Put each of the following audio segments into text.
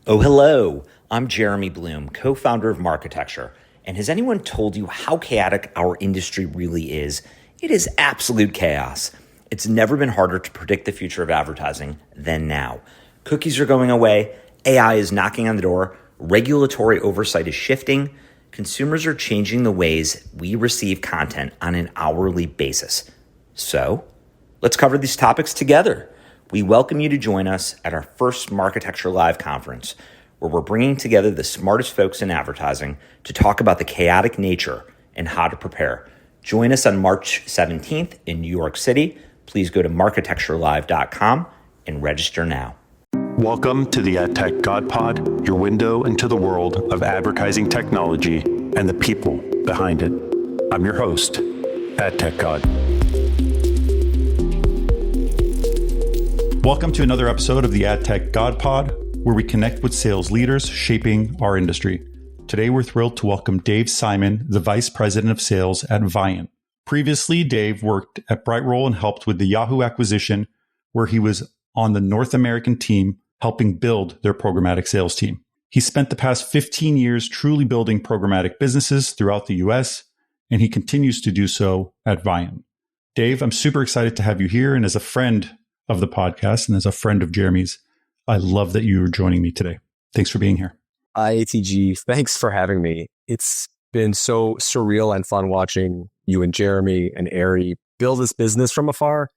Oh, hello. I'm Jeremy Bloom, co-founder of Marketecture. And has anyone told you how chaotic our industry really is? It is absolute chaos. It's never been harder to predict the future of advertising than now. Cookies are going away. AI is knocking on the door. Regulatory oversight is shifting. Consumers are changing the ways we receive content on an hourly basis. So, let's cover these topics together. We welcome you to join us at our first Marketecture Live conference, where we're bringing together the smartest folks in advertising to talk about the chaotic nature and how to prepare. Join us on March 17th in New York City. Please go to marketecturelive.com and register now. Welcome to the Ad TechGod Pod, your window into the world of advertising technology and the people behind it. I'm your host, Ad TechGod. Welcome to another episode of the Ad TechGod Pod, where we connect with sales leaders shaping our industry. Today, we're thrilled to welcome Dave Simon, the Vice President of Sales at Viant. Previously, Dave worked at BrightRoll and helped with the Yahoo acquisition, where he was on the North American team helping build their programmatic sales team. He spent the past 15 years truly building programmatic businesses throughout the US, and he continues to do so at Viant. Dave, I'm super excited to have you here, and as a friend of the podcast and as a friend of Jeremy's, I love that you are joining me today. Thanks for being here. Hi, ATG. Thanks for having me. It's been so surreal and fun watching you and Jeremy and Ari build this business from afar.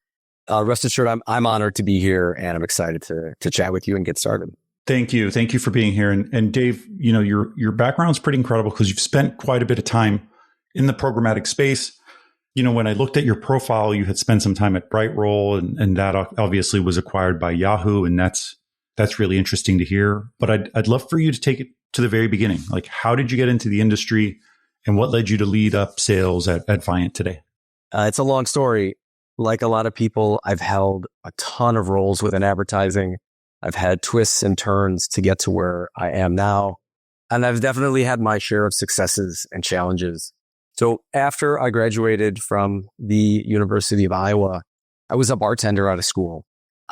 Rest assured, I'm honored to be here, and I'm excited to chat with you and get started. Thank you. Thank you for being here. And Dave, you know, your background's pretty incredible because you've spent quite a bit of time in the programmatic space. You know, when I looked at your profile, you had spent some time at BrightRoll, and that obviously was acquired by Yahoo, and that's really interesting to hear. But I'd love for you to take it to the very beginning. Like, how did you get into the industry, and what led you to lead up sales at Viant today? It's a long story. Like a lot of people, I've held a ton of roles within advertising. I've had twists and turns to get to where I am now, and I've definitely had my share of successes and challenges. So after I graduated from the University of Iowa, I was a bartender out of school.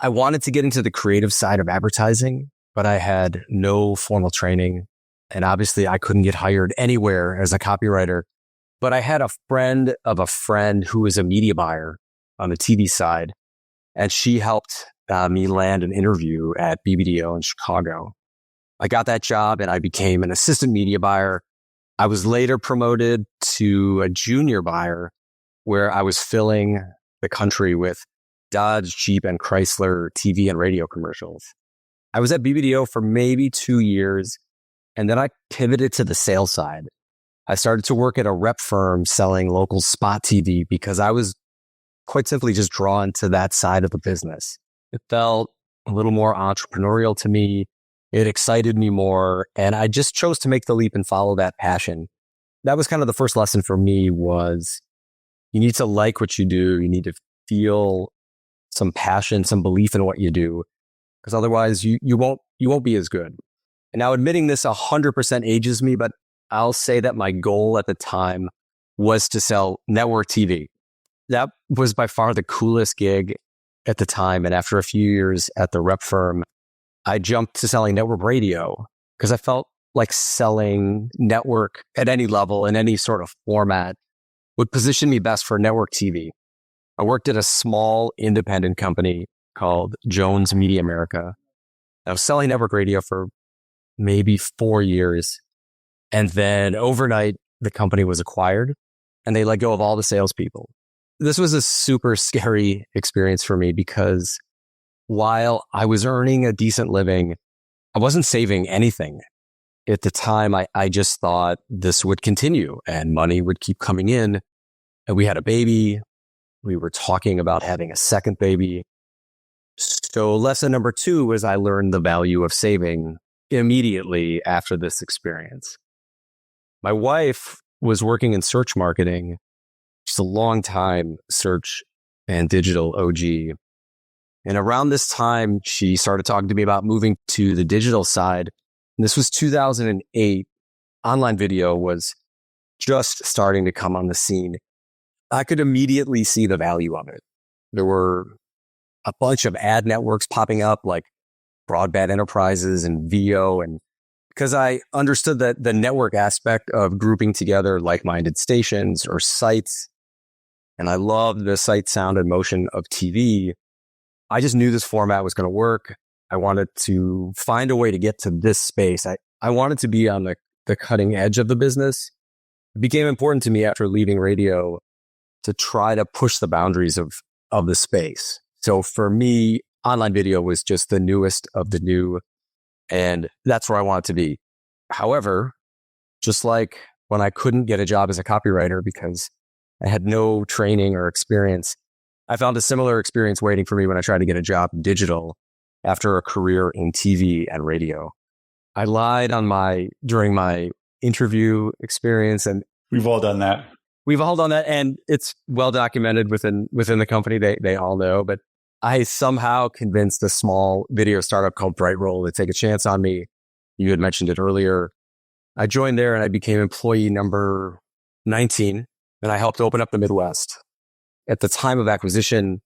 I wanted to get into the creative side of advertising, but I had no formal training. And obviously I couldn't get hired anywhere as a copywriter. But I had a friend of a friend who was a media buyer on the TV side. And she helped me land an interview at BBDO in Chicago. I got that job and I became an assistant media buyer. I was later promoted to a junior buyer where I was filling the country with Dodge, Jeep, and Chrysler TV and radio commercials. I was at BBDO for maybe 2 years, and then I pivoted to the sales side. I started to work at a rep firm selling local spot TV because I was quite simply just drawn to that side of the business. It felt a little more entrepreneurial to me. It excited me more, and I just chose to make the leap and follow that passion. That was kind of the first lesson for me was you need to like what you do. You need to feel some passion, some belief in what you do, because otherwise you won't be as good. And now admitting this 100% ages me, but I'll say that my goal at the time was to sell network TV. That was by far the coolest gig at the time. And after a few years at the rep firm, I jumped to selling network radio because I felt like selling network at any level in any sort of format would position me best for network TV. I worked at a small independent company called Jones Media America. I was selling network radio for maybe 4 years. And then overnight, the company was acquired and they let go of all the salespeople. This was a super scary experience for me because while I was earning a decent living, I wasn't saving anything. At the time, I just thought this would continue and money would keep coming in. And we had a baby. We were talking about having a second baby. So lesson number 2 was I learned the value of saving immediately after this experience. My wife was working in search marketing. She's a long time search and digital OG. And around this time, she started talking to me about moving to the digital side. And this was 2008. Online video was just starting to come on the scene. I could immediately see the value of it. There were a bunch of ad networks popping up like broadband enterprises and VO, and because I understood that the network aspect of grouping together like-minded stations or sites, and I loved the sight, sound, and motion of TV. I just knew this format was going to work. I wanted to find a way to get to this space. I wanted to be on the cutting edge of the business. It became important to me after leaving radio to try to push the boundaries of the space. So for me, online video was just the newest of the new, and that's where I wanted to be. However, just like when I couldn't get a job as a copywriter because I had no training or experience, I found a similar experience waiting for me when I tried to get a job in digital after a career in TV and radio. I lied during my interview experience, and We've all done that. and it's well documented within the company. They all know, but I somehow convinced a small video startup called BrightRoll to take a chance on me. You had mentioned it earlier. I joined there and I became employee number 19, and I helped open up the Midwest. At the time of acquisition,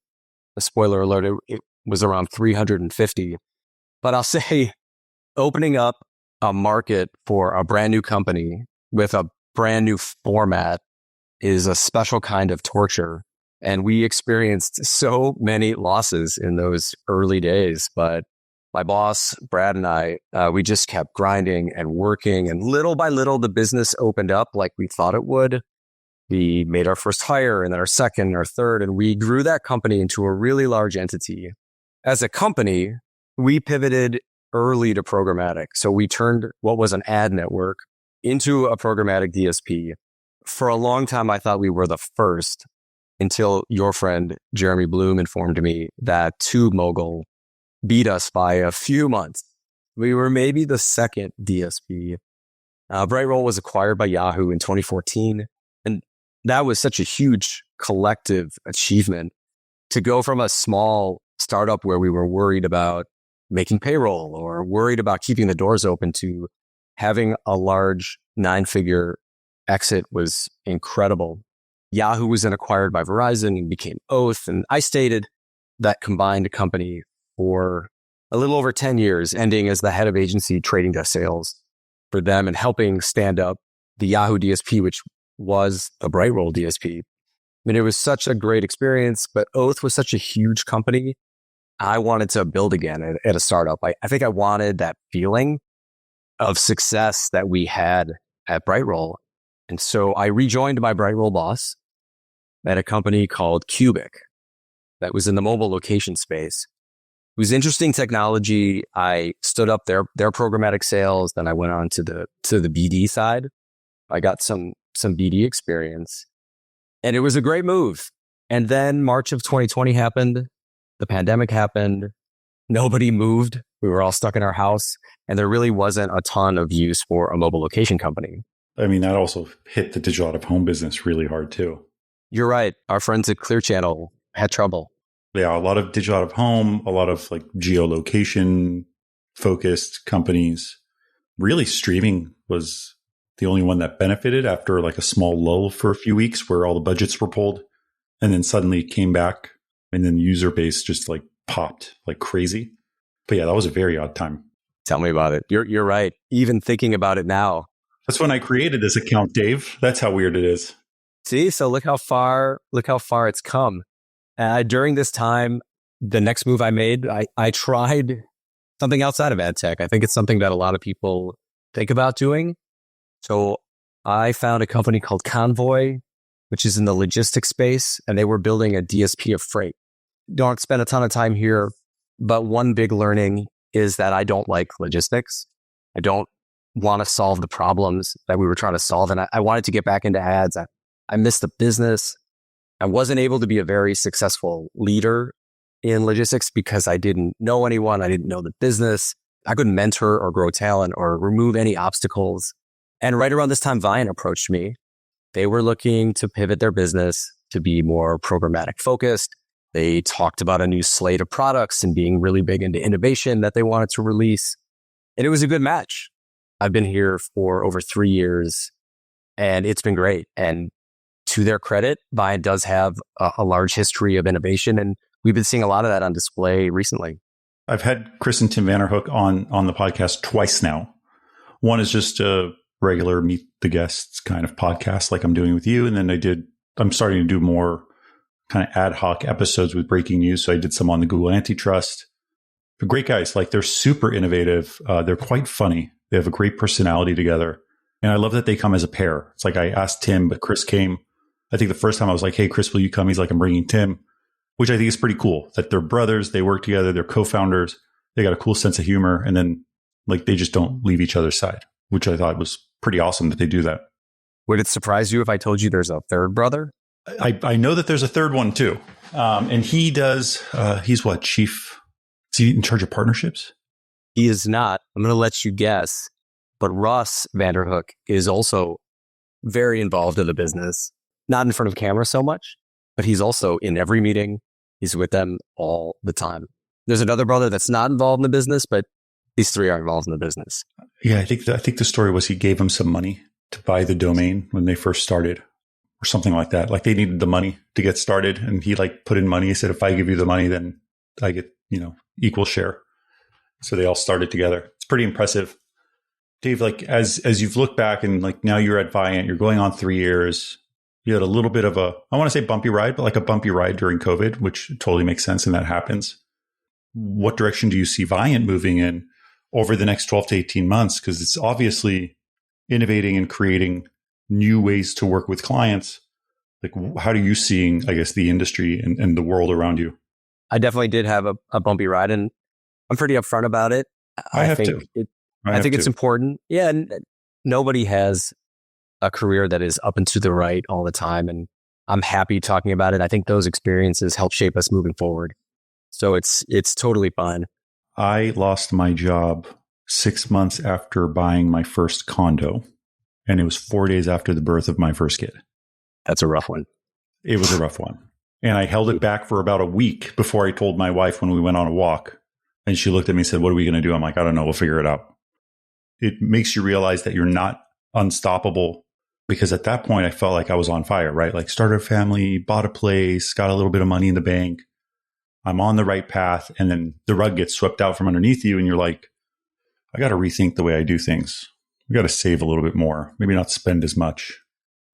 a spoiler alert, it was around 350. But I'll say opening up a market for a brand new company with a brand new format is a special kind of torture. And we experienced so many losses in those early days. But my boss, Brad, and I, we just kept grinding and working. And little by little, the business opened up like we thought it would. We made our first hire and then our second, our third, and we grew that company into a really large entity. As a company, we pivoted early to programmatic. So we turned what was an ad network into a programmatic DSP. For a long time, I thought we were the first until your friend, Jeremy Bloom, informed me that TubeMogul beat us by a few months. We were maybe the second DSP. BrightRoll was acquired by Yahoo in 2014. And that was such a huge collective achievement to go from a small startup where we were worried about making payroll or worried about keeping the doors open to having a large 9-figure exit was incredible. Yahoo was then acquired by Verizon and became Oath. And I stayed that combined company for a little over 10 years, ending as the head of agency trading desk sales for them and helping stand up the Yahoo DSP, which was a BrightRoll DSP. I mean, it was such a great experience, but Oath was such a huge company. I wanted to build again at a startup. I think I wanted that feeling of success that we had at BrightRoll. And so I rejoined my BrightRoll boss at a company called Cubic that was in the mobile location space. It was interesting technology. I stood up their programmatic sales. Then I went on to the BD side. I got some BD experience, and it was a great move. And then March of 2020 happened. The pandemic happened. Nobody moved. We were all stuck in our house, and there really wasn't a ton of use for a mobile location company. I mean, that also hit the digital out of home business really hard too. You're right. Our friends at Clear Channel had trouble. Yeah, a lot of digital out of home, a lot of like geolocation focused companies. Really, streaming was the only one that benefited after like a small lull for a few weeks where all the budgets were pulled, and then suddenly came back, and then the user base just like popped like crazy. But yeah, that was a very odd time. Tell me about it. You're right. Even thinking about it now. That's when I created this account, Dave. That's how weird it is. See, so look how far it's come. During this time, the next move I made, I tried something outside of ad tech. I think it's something that a lot of people think about doing. So I found a company called Convoy, which is in the logistics space, and they were building a DSP of freight. Don't spend a ton of time here, but one big learning is that I don't like logistics. I don't want to solve the problems that we were trying to solve. And I wanted to get back into ads. I missed the business. I wasn't able to be a very successful leader in logistics because I didn't know anyone. I didn't know the business. I couldn't mentor or grow talent or remove any obstacles. And right around this time, Viant approached me. They were looking to pivot their business to be more programmatic focused. They talked about a new slate of products and being really big into innovation that they wanted to release. And it was a good match. I've been here for over 3 years and it's been great. And to their credit, Viant does have a large history of innovation, and we've been seeing a lot of that on display recently. I've had Chris and Tim Vanderhook on the podcast twice now. One is just a regular meet the guests kind of podcast like I'm doing with you. And then I'm starting to do more kind of ad hoc episodes with breaking news. So I did some on the Google antitrust. They're great guys. Like they're super innovative. They're quite funny. They have a great personality together. And I love that they come as a pair. It's like I asked Tim, but Chris came. I think the first time I was like, hey, Chris, will you come? He's like, I'm bringing Tim, which I think is pretty cool that they're brothers. They work together. They're co-founders. They got a cool sense of humor. And then like they just don't leave each other's side, which I thought was pretty awesome that they do that. Would it surprise you if I told you there's a third brother? I know that there's a third one too. And he does, he's what, chief? Is he in charge of partnerships? He is not. I'm going to let you guess. But Russ Vanderhook is also very involved in the business, not in front of camera so much, but he's also in every meeting. He's with them all the time. There's another brother that's not involved in the business, but these three are involved in the business. Yeah, I think the story was he gave him some money to buy the domain when they first started or something like that. Like they needed the money to get started and he like put in money. He said, if I give you the money, then I get, equal share. So they all started together. It's pretty impressive. Dave, like as you've looked back and like now you're at Viant, you're going on 3 years. You had a little bit of I want to say bumpy ride, but like a bumpy ride during COVID, which totally makes sense and that happens. What direction do you see Viant moving in over the next 12 to 18 months? Because it's obviously innovating and creating new ways to work with clients. Like how are you seeing, I guess, the industry and the world around you? I definitely did have a bumpy ride and I'm pretty upfront about it. I think it's important. Yeah. And nobody has a career that is up and to the right all the time. And I'm happy talking about it. I think those experiences help shape us moving forward. So it's totally fine. I lost my job 6 months after buying my first condo. And it was 4 days after the birth of my first kid. That's a rough one. It was a rough one. And I held it back for about a week before I told my wife when we went on a walk. And she looked at me and said, what are we going to do? I'm like, I don't know. We'll figure it out. It makes you realize that you're not unstoppable because at that point I felt like I was on fire, right? Like started a family, bought a place, got a little bit of money in the bank. I'm on the right path. And then the rug gets swept out from underneath you. And you're like, I got to rethink the way I do things. We got to save a little bit more, maybe not spend as much.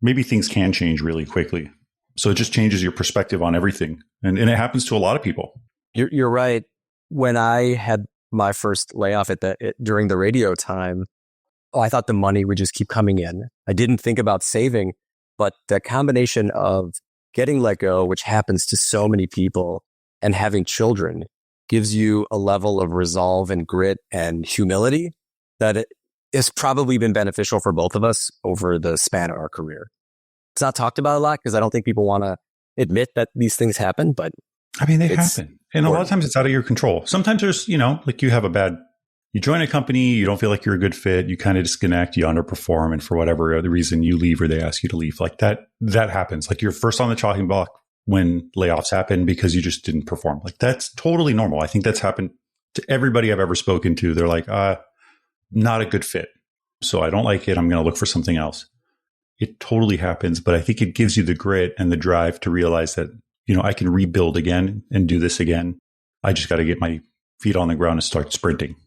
Maybe things can change really quickly. So it just changes your perspective on everything. And it happens to a lot of people. You're right. When I had my first layoff during the radio time, I thought the money would just keep coming in. I didn't think about saving, but the combination of getting let go, which happens to so many people, and having children gives you a level of resolve and grit and humility that it has probably been beneficial for both of us over the span of our career. It's not talked about a lot because I don't think people want to admit that these things happen, but I mean, they happen. And a lot of times it's out of your control. Sometimes there's, like you join a company, you don't feel like you're a good fit, you kind of disconnect, you underperform, and for whatever other reason you leave or they ask you to leave. Like that happens. Like you're first on the chopping block when layoffs happen because you just didn't perform. Like that's totally normal. I think that's happened to everybody I've ever spoken to. They're like, not a good fit. So I don't like it. I'm going to look for something else. It totally happens. But I think it gives you the grit and the drive to realize that, I can rebuild again and do this again. I just got to get my feet on the ground and start sprinting.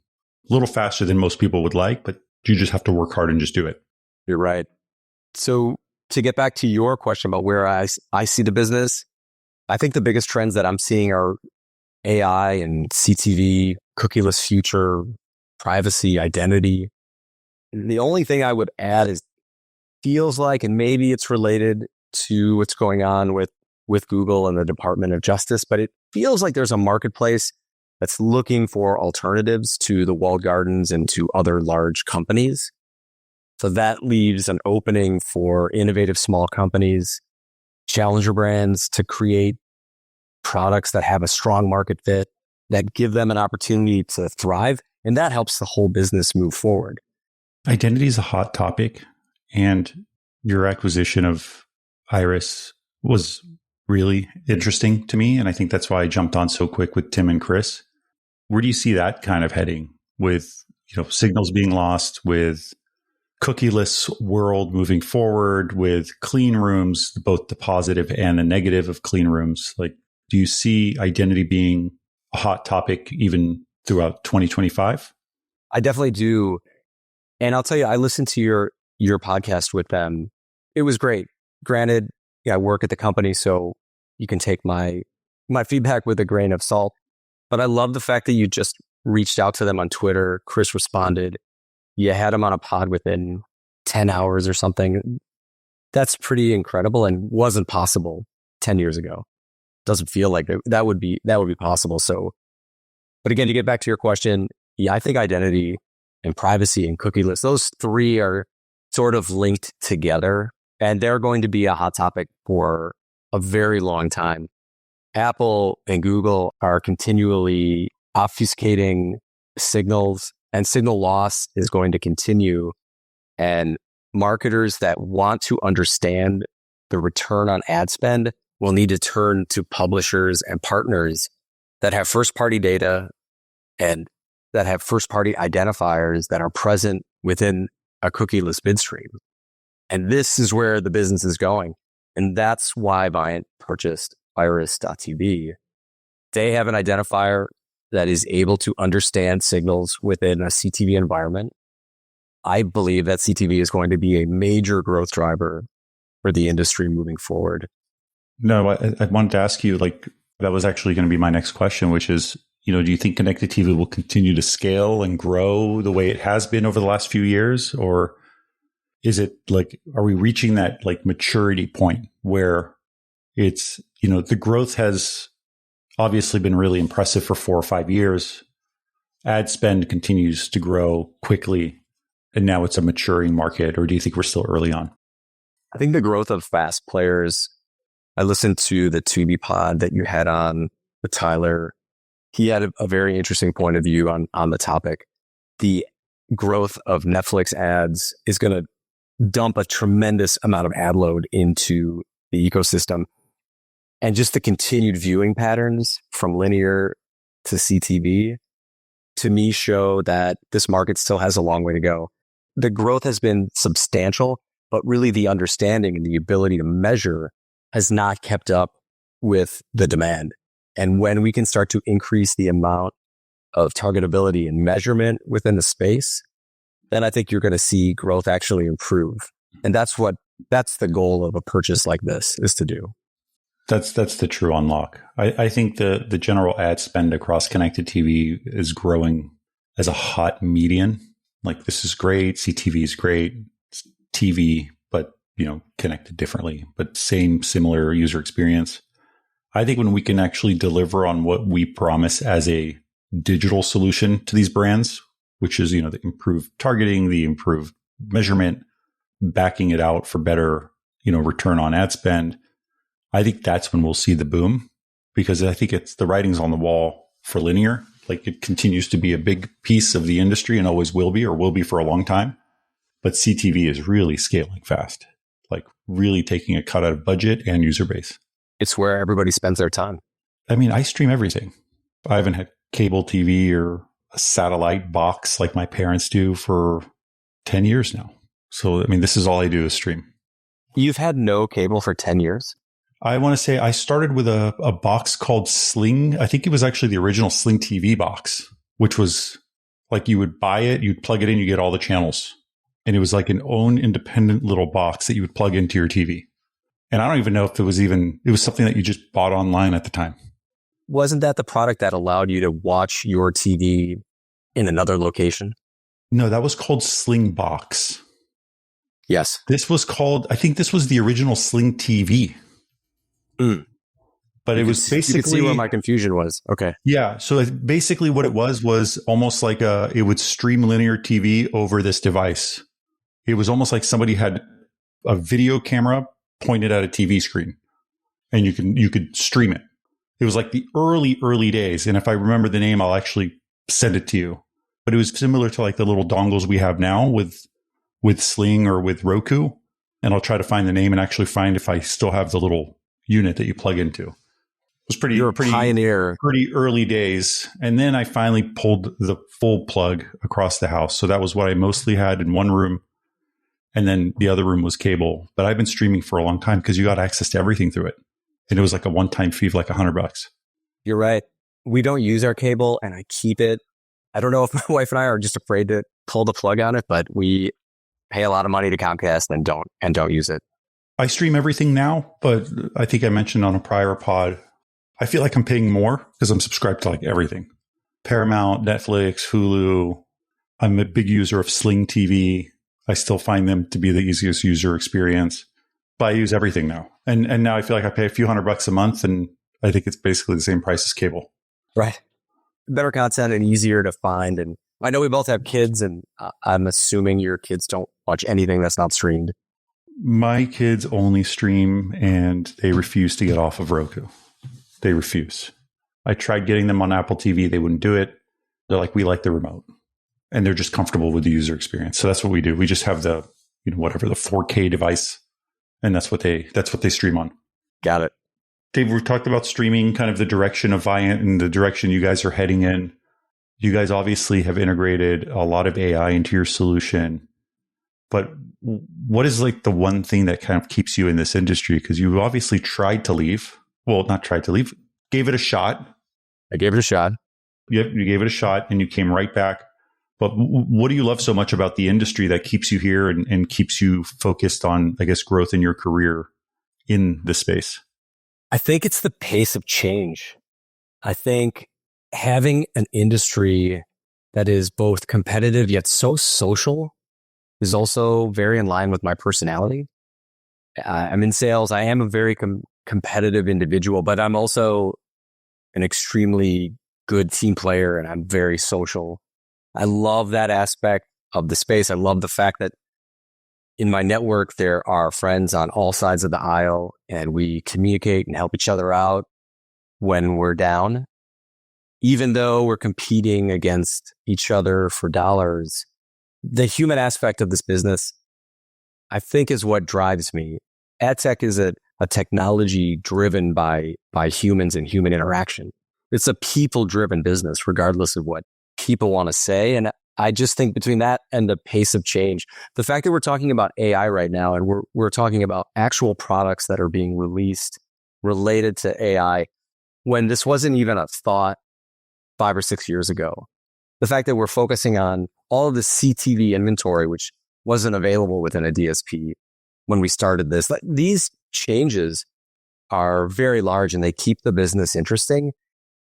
A little faster than most people would like, but you just have to work hard and just do it. You're right. So to get back to your question about where I see the business, I think the biggest trends that I'm seeing are AI and CTV, cookieless future, privacy, identity. The only thing I would add is feels like, and maybe it's related to what's going on with Google and the Department of Justice, but it feels like there's a marketplace that's looking for alternatives to the walled gardens and to other large companies. So that leaves an opening for innovative small companies, challenger brands to create products that have a strong market fit, that give them an opportunity to thrive. And that helps the whole business move forward. Identity is a hot topic. And your acquisition of Iris was really interesting to me. And I think that's why I jumped on so quick with Tim and Chris. Where do you see that kind of heading with, signals being lost, with cookieless world moving forward, with clean rooms, both the positive and the negative of clean rooms? Like, do you see identity being a hot topic even throughout 2025? I definitely do. And I'll tell you, I listened to your podcast with them. It was great. Granted, yeah, I work at the company, so you can take my feedback with a grain of salt. But I love the fact that you just reached out to them on Twitter. Chris responded. You had him on a pod within 10 hours or something. That's pretty incredible and wasn't possible 10 years ago. Doesn't feel like that would be possible. So, but again, to get back to your question, yeah, I think identity and privacy and cookie lists, those three are sort of linked together, and they're going to be a hot topic for a very long time. Apple and Google are continually obfuscating signals, and signal loss is going to continue. And marketers that want to understand the return on ad spend will need to turn to publishers and partners that have first-party data and that have first-party identifiers that are present within a cookieless bid stream. And this is where the business is going. And that's why Viant purchased Iris.tv. They have an identifier that is able to understand signals within a CTV environment. I believe that CTV is going to be a major growth driver for the industry moving forward. No, I wanted to ask you, like, that was actually going to be my next question, which is, do you think connected TV will continue to scale and grow the way it has been over the last few years? Or is it like, are we reaching that like maturity point where it's, the growth has obviously been really impressive for 4 or 5 years. Ad spend continues to grow quickly, and now it's a maturing market, or do you think we're still early on? I think the growth of fast players, I listened to the Tubi pod that you had on with Tyler. He had a very interesting point of view on the topic. The growth of Netflix ads is going to dump a tremendous amount of ad load into the ecosystem. And just the continued viewing patterns from linear to CTV, to me, show that this market still has a long way to go. The growth has been substantial, but really the understanding and the ability to measure has not kept up with the demand. And when we can start to increase the amount of targetability and measurement within the space, then I think you're going to see growth actually improve. And that's the goal of a purchase like this, is to do. That's the true unlock. I think the general ad spend across connected TV is growing as a hot median. Like, this is great. CTV is great. It's TV, but, connected differently, but similar user experience. I think when we can actually deliver on what we promise as a digital solution to these brands, which is, the improved targeting, the improved measurement, backing it out for better, return on ad spend, I think that's when we'll see the boom, because I think it's the writing's on the wall for linear. Like, it continues to be a big piece of the industry and always will be, or will be for a long time. But CTV is really scaling fast, like really taking a cut out of budget and user base. It's where everybody spends their time. I mean, I stream everything. I haven't had cable TV or a satellite box like my parents do for 10 years now. So, I mean, this is all I do is stream. You've had no cable for 10 years? I want to say I started with a box called Sling. I think it was actually the original Sling TV box, which was like, you would buy it, you'd plug it in, you get all the channels. And it was like an own independent little box that you would plug into your TV. And I don't even know if it was something that you just bought online at the time. Wasn't that the product that allowed you to watch your TV in another location? No, that was called Sling Box. Yes. I think this was the original Sling TV. But it was basically... You could see where my confusion was. Okay. Yeah. So basically what it was almost like it would stream linear TV over this device. It was almost like somebody had a video camera pointed at a TV screen, and you could stream it. It was like the early days. And if I remember the name, I'll actually send it to you. But it was similar to like the little dongles we have now with Sling or with Roku. And I'll try to find the name and actually find if I still have the little unit that you plug into. It was pretty pioneer. Pretty early days. And then I finally pulled the full plug across the house. So that was what I mostly had in one room. And then the other room was cable. But I've been streaming for a long time because you got access to everything through it. And it was like a one-time fee of like $100. You're right. We don't use our cable, and I keep it I don't know if my wife and I are just afraid to pull the plug on it, but we pay a lot of money to Comcast and don't use it. I stream everything now, but I think I mentioned on a prior pod, I feel like I'm paying more because I'm subscribed to like everything. Paramount, Netflix, Hulu. I'm a big user of Sling TV. I still find them to be the easiest user experience, but I use everything now. And now I feel like I pay a few $100 a month, and I think it's basically the same price as cable. Right. Better content and easier to find. And I know we both have kids, and I'm assuming your kids don't watch anything that's not streamed. My kids only stream, and they refuse to get off of Roku. They refuse. I tried getting them on Apple TV. They wouldn't do it. They're like, we like the remote. And they're just comfortable with the user experience. So that's what we do. We just have the, whatever, the 4K device. And that's what they stream on. Got it. Dave, we've talked about streaming, kind of the direction of Viant and the direction you guys are heading in. You guys obviously have integrated a lot of AI into your solution. But what is like the one thing that kind of keeps you in this industry? Because you obviously tried to leave. Well, not tried to leave, gave it a shot. I gave it a shot. Yep, you gave it a shot and you came right back. But what do you love so much about the industry that keeps you here and keeps you focused on, I guess, growth in your career in this space? I think it's the pace of change. I think having an industry that is both competitive yet so social is also very in line with my personality. I'm in sales. I am a very competitive individual, but I'm also an extremely good team player, and I'm very social. I love that aspect of the space. I love the fact that in my network, there are friends on all sides of the aisle, and we communicate and help each other out when we're down. Even though we're competing against each other for dollars, the human aspect of this business, I think, is what drives me. Ad tech is a technology driven by humans and human interaction. It's a people-driven business, regardless of what people want to say. And I just think between that and the pace of change, the fact that we're talking about AI right now, and we're talking about actual products that are being released related to AI, when this wasn't even a thought 5 or 6 years ago. The fact that we're focusing on all of the CTV inventory, which wasn't available within a DSP when we started this, these changes are very large and they keep the business interesting.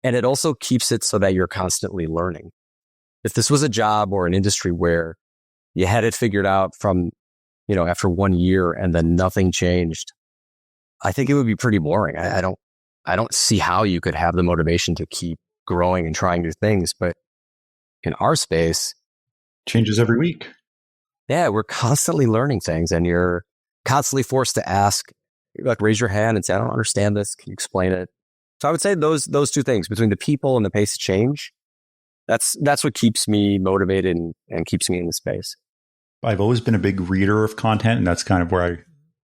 And it also keeps it so that you're constantly learning. If this was a job or an industry where you had it figured out from, after 1 year and then nothing changed, I think it would be pretty boring. I don't see how you could have the motivation to keep growing and trying new things. But in our space, changes every week. Yeah, we're constantly learning things, and you're constantly forced to ask, like, raise your hand and say, I don't understand this. Can you explain it? So I would say those two things, between the people and the pace of change, that's what keeps me motivated and keeps me in the space. I've always been a big reader of content, and that's kind of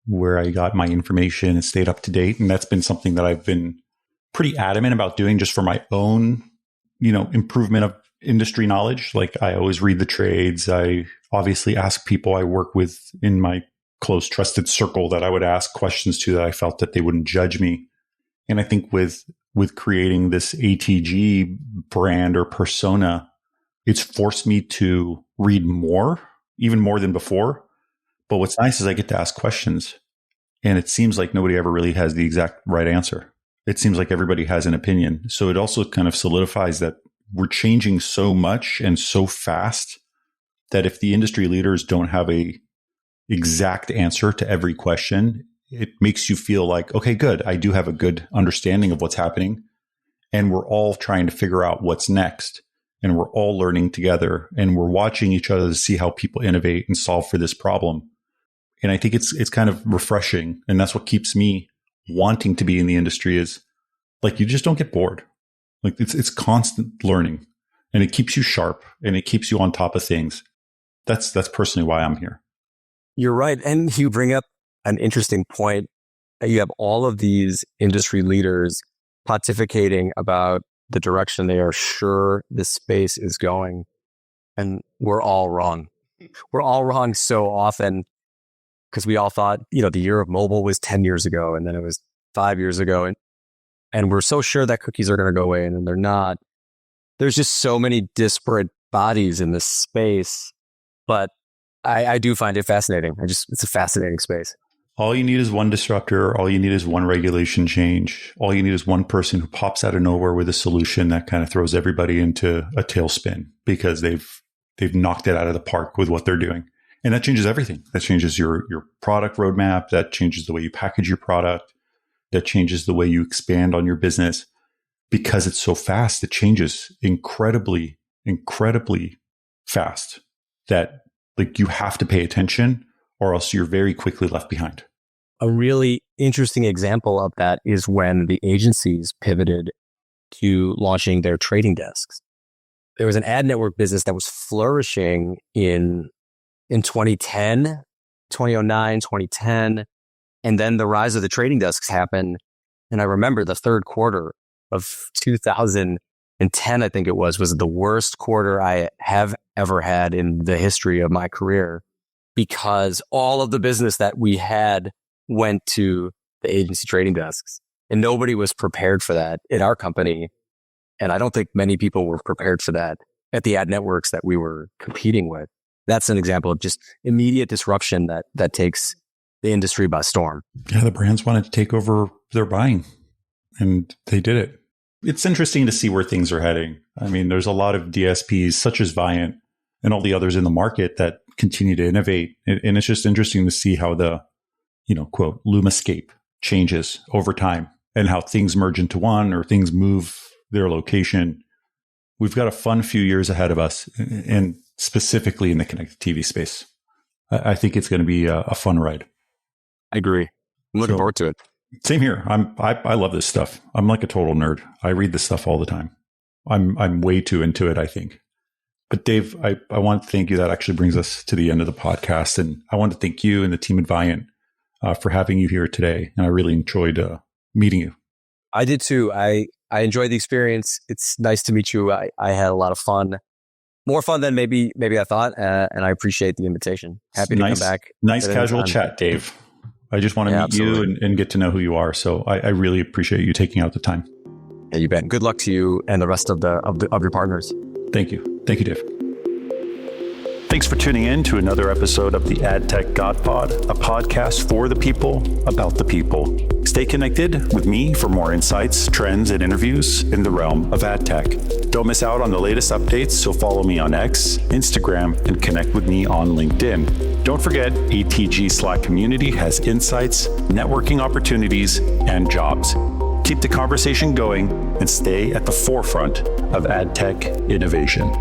where I got my information and stayed up to date. And that's been something that I've been pretty adamant about doing just for my own, improvement of industry knowledge. Like, I always read the trades. I obviously ask people I work with in my close trusted circle that I would ask questions to, that I felt that they wouldn't judge me. And I think with creating this ATG brand or persona, it's forced me to read more, even more than before. But what's nice is I get to ask questions, and it seems like nobody ever really has the exact right answer. It seems like everybody has an opinion. So it also kind of solidifies that we're changing so much and so fast that if the industry leaders don't have a exact answer to every question, it makes you feel like, okay, good. I do have a good understanding of what's happening. And we're all trying to figure out what's next. And we're all learning together. And we're watching each other to see how people innovate and solve for this problem. And I think it's kind of refreshing. And that's what keeps me wanting to be in the industry, is like, you just don't get bored. Like, it's constant learning, and it keeps you sharp, and it keeps you on top of things. That's personally why I'm here. You're right. And you bring up an interesting point. You have all of these industry leaders pontificating about the direction they are sure this space is going. And we're all wrong. We're all wrong so often, because we all thought, the year of mobile was 10 years ago, and then it was 5 years ago. And we're so sure that cookies are going to go away, and then they're not. there's just so many disparate bodies in this space, but I do find it fascinating. It's a fascinating space. All you need is one disruptor. All you need is one regulation change. All you need is one person who pops out of nowhere with a solution that kind of throws everybody into a tailspin because they've knocked it out of the park with what they're doing. And that changes everything. That changes your product roadmap. That changes the way you package your product. That changes the way you expand on your business. Because it's so fast, it changes incredibly, incredibly fast that like you have to pay attention or else you're very quickly left behind. A really interesting example of that is when the agencies pivoted to launching their trading desks. There was an ad network business that was flourishing in 2010, 2009, 2010. And then the rise of the trading desks happened. And I remember the third quarter of 2010, I think it was the worst quarter I have ever had in the history of my career because all of the business that we had went to the agency trading desks and nobody was prepared for that in our company. And I don't think many people were prepared for that at the ad networks that we were competing with. That's an example of just immediate disruption that takes the industry by storm. Yeah, the brands wanted to take over their buying and they did it. It's interesting to see where things are heading. I mean, there's a lot of DSPs such as Viant and all the others in the market that continue to innovate. And it's just interesting to see how the, quote, Lumascape changes over time and how things merge into one or things move their location. We've got a fun few years ahead of us, and specifically in the connected TV space. I think it's going to be a fun ride. I agree. I'm looking forward to it. Same here. I love this stuff. I'm like a total nerd. I read this stuff all the time. I'm way too into it, I think. But Dave, I want to thank you. That actually brings us to the end of the podcast. And I want to thank you and the team at Viant for having you here today. And I really enjoyed meeting you. I did too. I enjoyed the experience. It's nice to meet you. I had a lot of fun. More fun than maybe I thought. And I appreciate the invitation. Happy to come back. Nice casual chat, Dave. I just want to meet you and get to know who you are. So I really appreciate you taking out the time. Yeah, you bet. Good luck to you and the rest of your partners. Thank you. Thank you, Dave. Thanks for tuning in to another episode of the Ad TechGod Pod, a podcast for the people, about the people. Stay connected with me for more insights, trends, and interviews in the realm of ad tech. Don't miss out on the latest updates, so follow me on X, Instagram, and connect with me on LinkedIn. Don't forget, ATG Slack community has insights, networking opportunities, and jobs. Keep the conversation going and stay at the forefront of ad tech innovation.